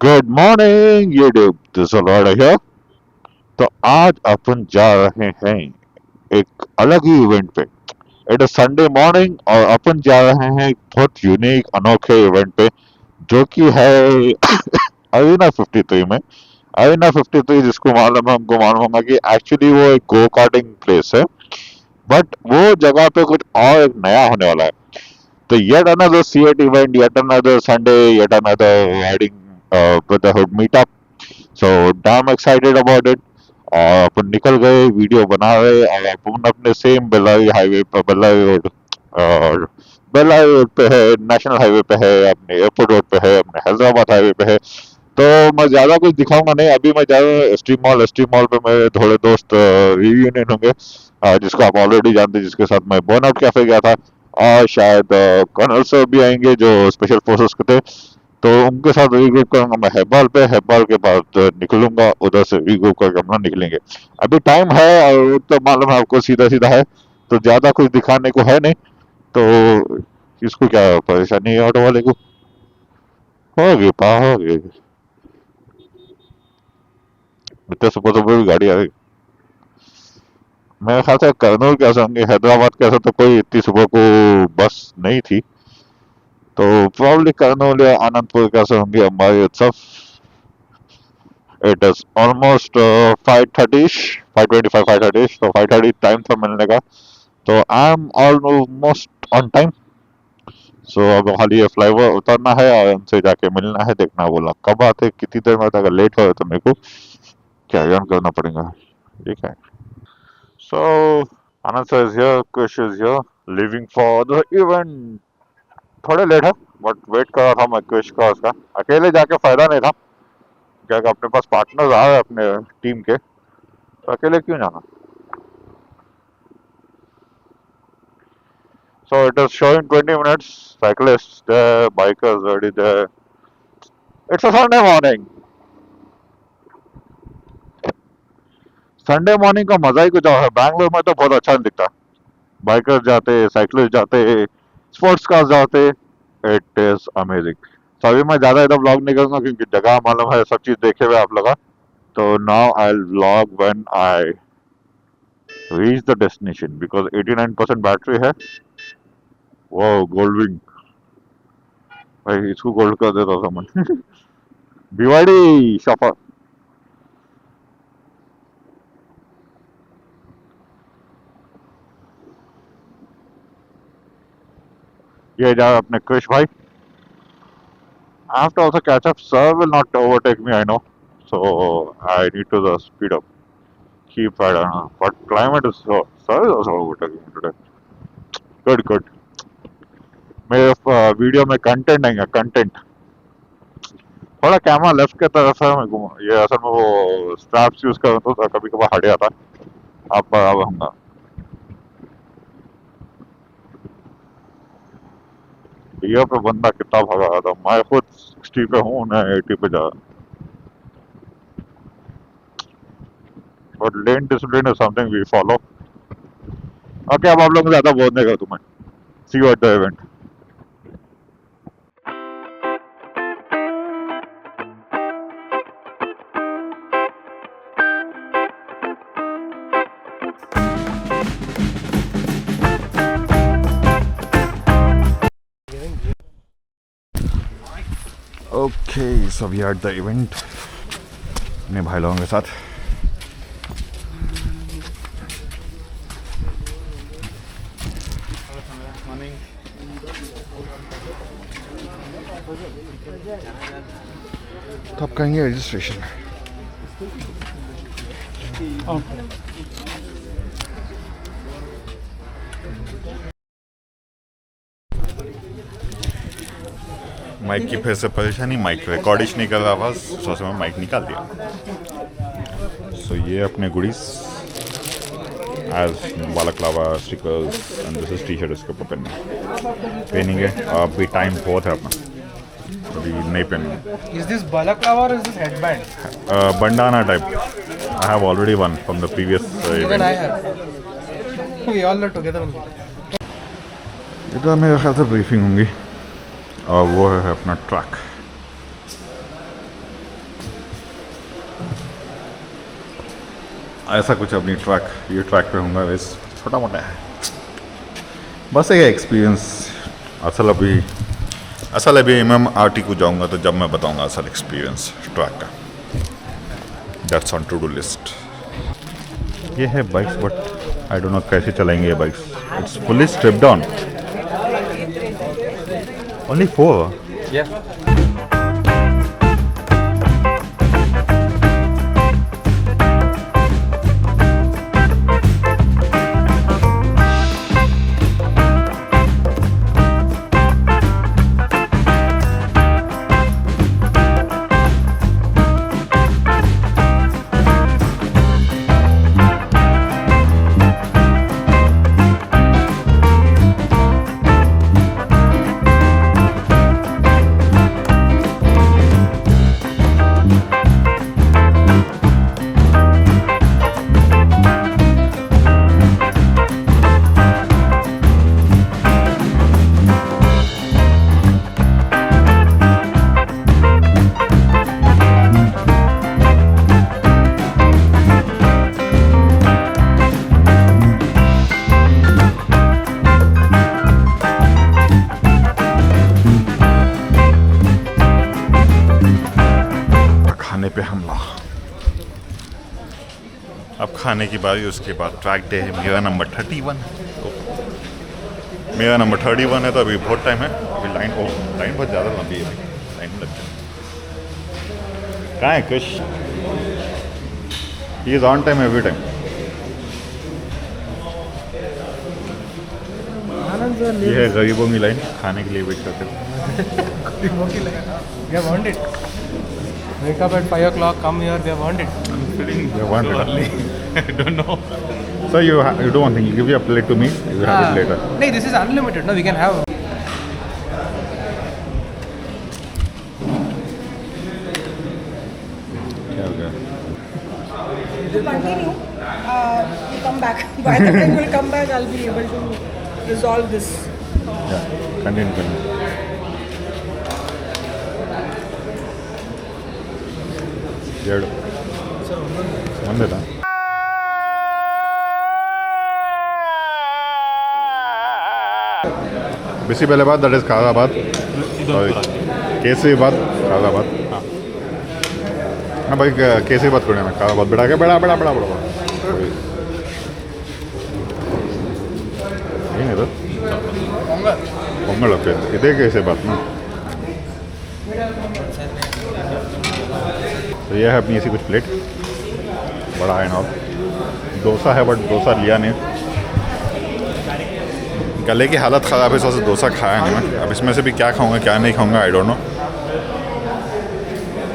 Good morning YouTube, this a lot है। तो आज अपन जा रहे हैं एक अलग ही इवेंट पे। इट इज संडे मॉर्निंग और अपन जा रहे हैं एक बहुत यूनिक अनोखे इवेंट पे, जो कि है अरीना 53 में। अरीना 53 जिसको मालूम है, हमको मालूम होगा कि एक्चुअली वो एक गो कार्टिंग प्लेस है। बट वो जगह पे कुछ और एक नया होने वाला है। तो yet another C8 event, yet another Sunday, yet another riding brotherhood meetup. So damn excited about it. और अपन निकल गए, वीडियो बना रहे, और अपन अपने सेम बेल्लारी हाईवे पर, बेल्लारी रोड, और बेल्लारी रोड पे है, नेशनल हाईवे पे है, अपने एयरपोर्ट रोड पे है, अपने हैदराबाद हाईवे पे है। तो मैं ज्यादा कुछ दिखाऊंगा नहीं। अभी मैं जा रहा हूँ एसटी मॉल पे। मेरे थोड़े दोस्त रियूनियन होंगे, जिसको आप ऑलरेडी जानते हैं, जिसके साथ मैं बर्नआउट कैफे गया था। और शायद कर्नल सर भी आएंगे जो स्पेशल फोर्सेस के थे। तो उनके साथ रीग्रुप करूंगा मैं हेब्बाल पे। हेब्बाल के बाद निकलूंगा, उधर से रीग्रुप करके हम लोग निकलेंगे। अभी टाइम है और वो तो मालूम है आपको, सीधा सीधा है। तो ज्यादा कुछ दिखाने को है नहीं। तो इसको क्या परेशानी है ऑटो वाले को? होगी पा होगी। इतने सुबह सुबह भी गाड़ी आ गई। मेरे ख्याल से कर्नूल कैसे होंगे, हैदराबाद कैसे तो कोई इतनी सुबह को बस नहीं थी। तो प्रॉब्ली कर्नूल या आनंदपुर कैसे होंगे हमारे उत्सव। It is almost 5:30, 5:25, 5:30। तो 5:30 टाइम था मिलने का। तो I am almost on time. So अब खाली ये फ्लाईओवर उतरना है और उनसे जाके मिलना है, देखना बोला कब आते, कितनी देर में आते। अगर लेट हो तो मेरे को कैरी ऑन करना पड़ेगा। ठीक है। So Anand sir is here, Kush is here, living for the event. थोड़े लेट है, बट वेट कर रहा था मैं क्विश का उसका। अकेले जाके फायदा नहीं था, क्या कि अपने पास पार्टनर्स आ रहे अपने टीम के, तो अकेले क्यों जाना। So it is showing 20 minutes. Cyclists there, bikers already there. It's a Sunday morning. Sunday morning का मजा ही कुछ और है। बैंगलोर में तो बहुत अच्छा नहीं दिखता। बाइकर्स जाते, साइकिलिस्ट जाते, स्पोर्ट्स कार्स जाते। It is amazing. तो अभी मैं ज्यादा इधर व्लॉग नहीं करूंगा क्योंकि जगह मालूम है, सब चीज देखे हुए आप लोग। तो now I vlog when I reach the destination, because 89% battery है। वो गोल्ड विंग, भाई इसको गोल्ड कर देता था मैं। बीवाड़ी शॉपर। ये जा अपने क्रिश भाई। I have to also catch up. Sir will not overtake me, I know. So I need to speed up. Keep right on. But climate is so. Sir is also overtaking me today. Good, good. मेरे video में content आएगा, content. थोड़ा camera left की तरफ है, मैं घूमा ये असल में वो स्ट्रैप्स यूज कर तो कभी कभार हट जाता। अब बराबर ये पे बंदा कितना भगा रहा था। मैं खुद 60 पे हूँ ना, 80 पे जा। But lane discipline is something we follow. Okay, अब आप लोग ज्यादा बोल नहीं कर तुम्हें। See you at the event. Okay, so we are at the event अपने भाई लोगों के साथ। तो आप करेंगे रजिस्ट्रेशन। माइक की फिर से परेशानी, माइक रिकॉर्डिश नहीं कर रहा था, सोच में माइक निकाल दिया। सो ये अपने goodies as balaclava stickers and this is T shirt. इसके ऊपर पहनेंगे। अब भी टाइम बहुत है अपना, अभी नहीं पहनेंगे। Is this balaclava or is this headband? Bandana type. I have already one from the previous Even I event. have. We all are together only. इधर मेरे ख्याल से ब्रीफिंग होंगी और वो है अपना ट्रैक। ऐसा कुछ अपनी ट्रैक ये ट्रैक पे होगा वैसे छोटा मोटा है बस एक एक्सपीरियंस। असल अभी MMRT को जाऊंगा तो जब मैं बताऊंगा असल एक्सपीरियंस ट्रैक का। That's on to do list. ये है bikes but I don't know कैसे चलेंगे ये bikes. It's fully stripped down. Only 4। पे हमला। अब खाने की बारी, उसके बाद ट्रैक डे है। मेरा नंबर 31। मेरा नंबर 31 है तो अभी बहुत टाइम है। अभी लाइन बहुत ज़्यादा लंबी है। लाइन लग जाए। कहाँ है Krish? He is on time every time. ये है गरीबों की लाइन, खाने के लिए वेट करते हैं। गरीबों की line. We have earned it. Wake up at 5 o'clock, come here, we have earned it. You want it? I don't know. So you do one thing, you give your plate to me, you have it later. No, this is unlimited, no, we can have. क्या हो गया? You continue. You come back. By the time you'll come back, I'll be able to resolve this. Yeah, continue. ಎರಡು ಒಂದೇನಾ? Bisibele bath, that is khara bath. Kesari bath, ಖಾರಾ ಬಾತ್. ಹಾಂ by kesari bath ಕೊಡಿ. ಖಾರಾ ಬಾತ್ ಬಿಡಾಕೆ ಬೇಡ. ಏನಿದು? Pongal. Okay, ಇದೇ ಕೇಸರಿ ಬಾತ್ನಾ? तो यह है अपनी ऐसी कुछ प्लेट, बड़ा है ना। डोसा है बट डोसा लिया नहीं। गले की हालत ख़राब है, से डोसा खाया नहीं मैं। अब इसमें से भी क्या खाऊंगा क्या नहीं खाऊंगा आई डोंट नो।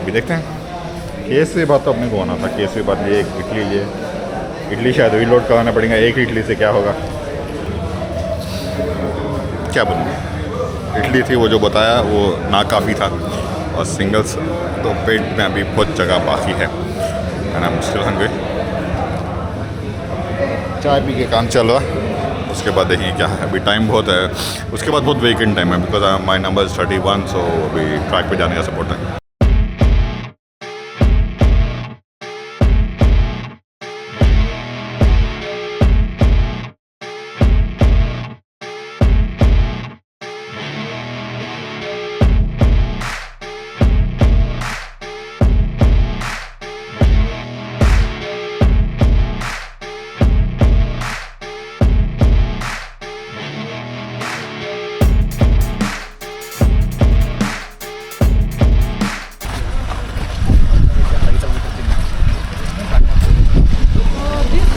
अभी देखते हैं। केसरी बात तो अपने को होना था। केसरी बात लिए, एक इडली लिए। इडली शायद रीलोड कराना पड़ेगा। एक इडली से क्या होगा क्या बोलूँ। इडली थी वो जो बताया वो ना काफ़ी था, और सिंगल्स तो पेट में अभी बहुत जगह बाकी है। And I am still hungry. चाय पी के काम चल रहा। उसके बाद देखिए क्या है। अभी टाइम बहुत है। उसके बाद बहुत वेकेंड टाइम है बिकॉज माई नंबर इज़ 31। सो अभी ट्रैक पे जाने का सपोर्ट है।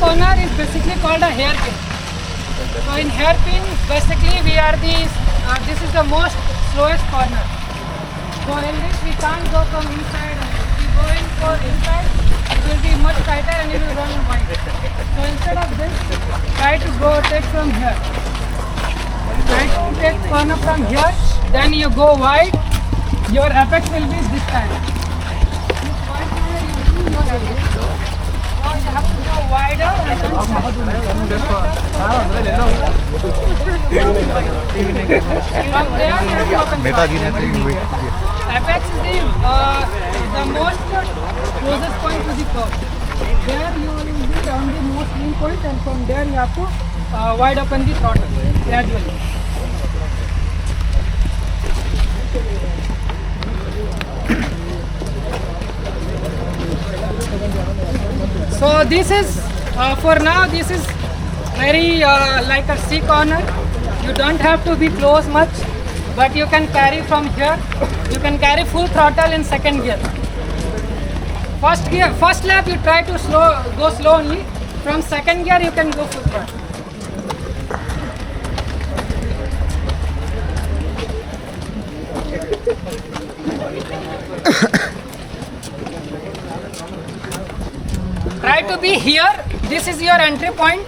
Corner is basically called a hairpin. So in hairpin, basically we are this is the most slowest corner. So in this we can't go from inside. If we go in for inside, it will be much tighter and it will run wide. So instead of this, try to take from here. Try to take corner from here, then you go wide. Your apex will be this time. This wide corner you do your apex. Now you have to go wider and then from there you have to open the apex is the most closest point to the curve. There you will be feet on the most lean point, and from there you have to wide open the throttle gradually. So this is for now. This is very like a C corner. You don't have to be close much, but you can carry from here. You can carry full throttle in second gear. First lap you try to go slow only. From second gear you can go full throttle. Try to be here. This is your entry point.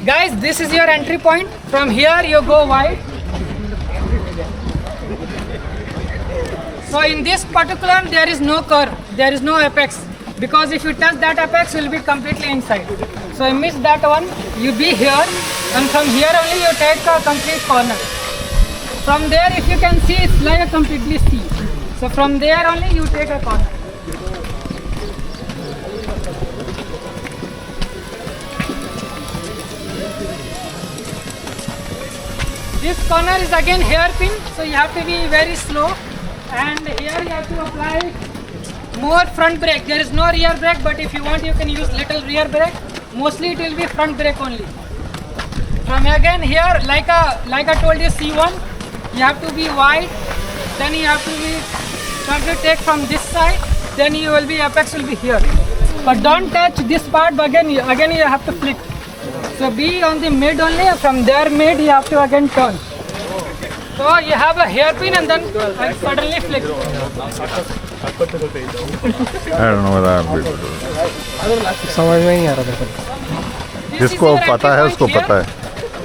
Guys, this is your entry point. From here you go wide. So in this particular there is no curve, there is no apex, because if you touch that apex you will be completely inside. So you miss that one, you be here, and from here only you take a complete corner. From there if you can see it's like a completely C. So from there only you take a corner. This corner is again hairpin, so you have to be very slow, and here you have to apply more front brake. There is no rear brake, but if you want you can use little rear brake. Mostly it will be front brake only. From again here, like I told you, C1, you have to be wide, then you have to be try to take from this side, then you will be apex will be here. But don't touch this part, but again you have to flick. So be on the mid only. From there mid you have to again turn. So you have a hairpin and then suddenly flick. I don't know whether I'm able to do it. समझ में नहीं आ रहा मेरे को. This is जिसको your पता है entry उसको point पता here. है.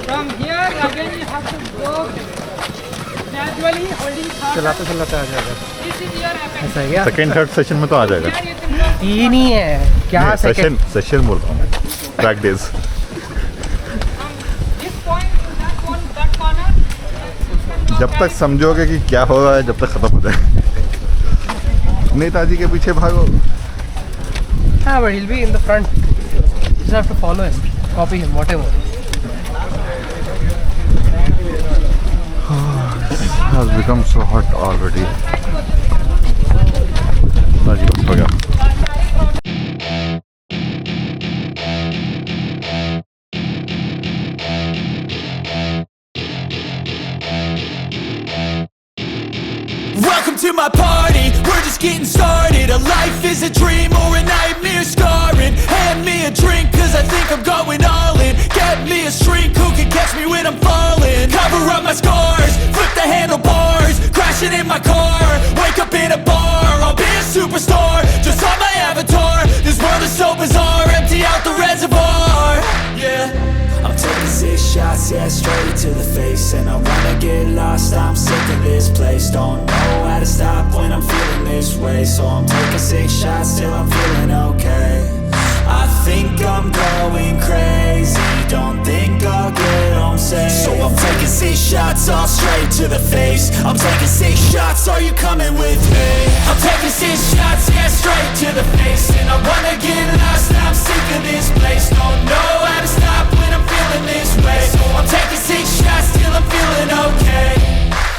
From here again you have to go gradually holding fast. चलाते चलाते आ जाएगा. This is your apex. ऐसा है क्या? सेकेंड थर्ड सेशन में तो आ जाएगा. Here you can go. तीन ही है क्या? सेशन सेशन बोल रहा हूँ. Track days. This point you have on that corner. You can go जब तक समझोगे कि क्या हो रहा है जब तक खत्म हो जाए. नेताजी के पीछे भागो. हाँ, but he'll be in the front. You just have to follow him, copy him, whatever. It has become so hot already. Netaji बस हो गया. Welcome to my party, we're just getting started. A life is a dream or a nightmare scarring. Hand me a drink cause I think I'm going all in. Get me a shrink who can catch me when I'm falling. Cover up my scars, flip the handlebars. Crashing in my car, wake up in a bar. I'll be a superstar, just on my avatar. This world is so bizarre, empty out the reservoir. Yeah, I'm taking 6 shots, yeah, straight to the face. And I wanna get lost, I'm sick of this place. Don't know how to stop when I'm feeling this way. So I'm taking 6 shots till I'm feeling okay. I think I'm going crazy, don't think I'll get home safe. So I'm taking 6 shots all straight to the face. I'm taking 6 shots, are you coming with me? I'm taking 6 shots, yeah, straight to the face. And I wanna get lost, I'm sick of this place. Don't know how to stop when I'm feeling this way. So I'm taking 6 shots till I'm feeling okay.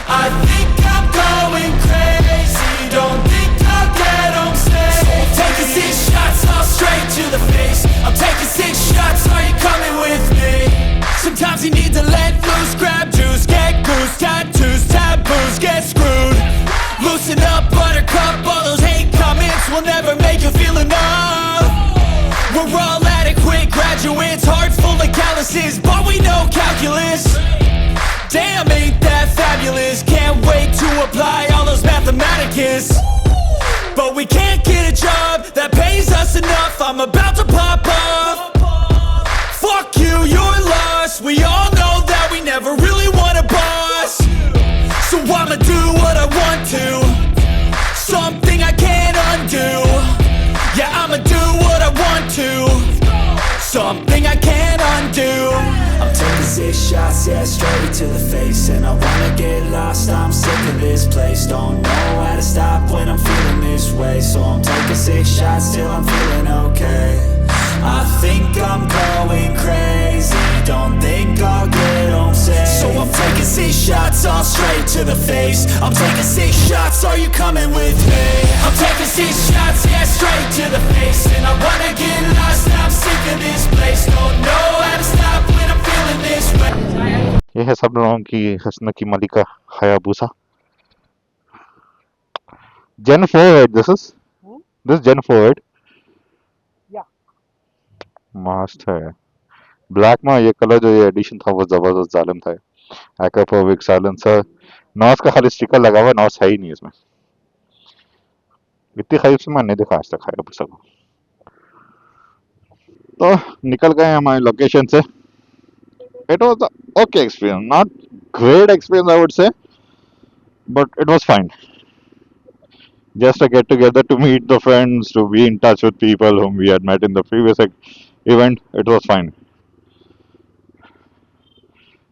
I think I'm going crazy, don't think I'll get home safe. So I'm taking 6 shots all straight to the face. I'm taking 6 shots, are you coming with me? Sometimes you need to let loose, grab juice, get goose, tattoos, taboos, get screwed. Loosen up, buttercup, all those hate comments will never make you feel enough. We're all adequate graduates, hearts full of calluses, but we know calculus. Damn, ain't that fabulous? Can't wait to apply all those mathematicus. But we can't get a job that pays us enough. I'm about to pop off. Fuck you, you're lost. We all know that we never really want a boss. So I'ma do what I want to, something I can't undo. Yeah, I'ma do what I want to, something I can't undo. I'm taking 6 shots, yeah, straight to the face. And I wanna get lost, I'm sick of this place. Don't know how to stop when I'm feeling this way. So I'm taking 6 shots till I'm feeling okay. I think I'm going crazy. Don't think I'll get home safe. So I'm taking 6 shots all straight to the face. I'm taking 6 shots, are you coming with me? I'm taking 6 shots, yeah, straight to the face. And I wanna get lost, I'm sick of this place. Don't know how to stop when I'm feeling this way. ये है सब लोगों की हंसने की मलिका Hayabusa Gen 4 this is this Gen 4 Yeah. मस्त है black में ये कलर जो ये एडिशन था वो जबरदस्त जालिम था एक्वाफोबिक साइलेंसर नॉस का खाली स्टिकर लगा हुआ नॉस है ही नहीं इसमें इतनी खरीब से मैंने नहीं देखा आज तक हायाबुसा को तो निकल गए हमारे लोकेशन से it was a okay experience not great experience I would say but it was fine just to get together to meet the friends to be in touch with people whom we had met in the previous event it was fine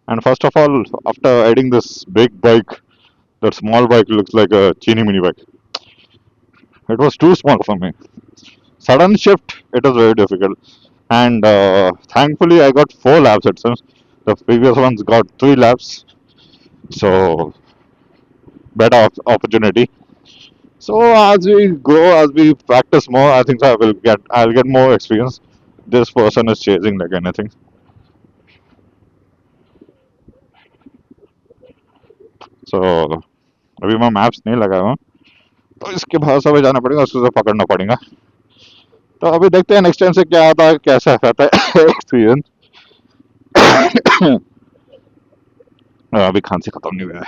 and first of all after adding this big bike that small bike looks like a teeny mini bike it was too small for me sudden shift it was very difficult and thankfully I got 4 laps it seems the previous ones got 3 laps so better opportunity so as we go as we practice more I think I'll get more experience this person is chasing like anything so अभी मैं maps नहीं लगाया हूँ तो इसके भरोसे पे जाना पड़ेगा उसको पकड़ना पड़ेगा तो अभी देखते हैं नेक्स्ट टाइम से क्या आता है कैसा रहता है एक्सपीरियंस अभी खांसी खत्म नहीं हुआ है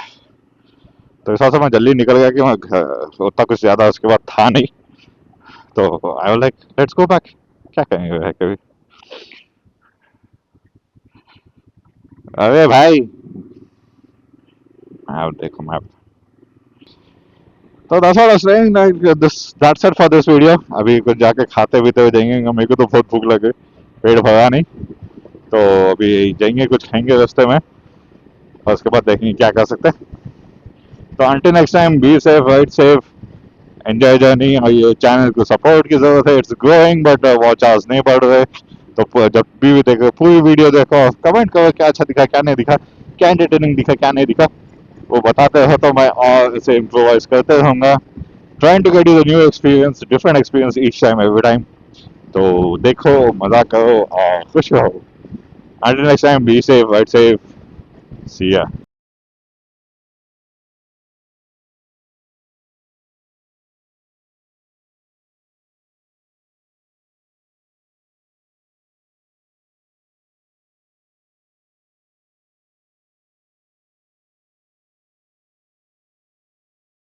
तो इस हिसाब से मैं जल्दी निकल गया कि मैं उतना कुछ ज़्यादा उसके बाद था नहीं तो I was like let's go back क्या करेंगे कभी अरे भाई मैप देखो मैप तो that's what I was saying that's it for this video अभी कुछ जाके खाते पीते हुए जाएंगे मेरे को तो बहुत भूख लगे पेट भरा नहीं तो अभी जाएंगे कुछ खाएंगे रास्ते में और उसके बाद देखेंगे क्या कर सकते हैं तो until next time be safe ride safe enjoy journey और ये चैनल को सपोर्ट की जरूरत है it's growing but watch hours नहीं बढ़ रहे तो जब भी देखो पूरी वीडियो देखो कमेंट करो क्या अच्छा दिखा क्या नहीं दिखा क्या एंटरटेनिंग दिखा क्या नहीं दिखा वो बताते हो तो मैं और इसे इम्प्रोवाइज करते रहूँगा trying to get you the new experience different experience each time every time तो देखो मजा करो और खुश रहो until next time be safe ride safe see ya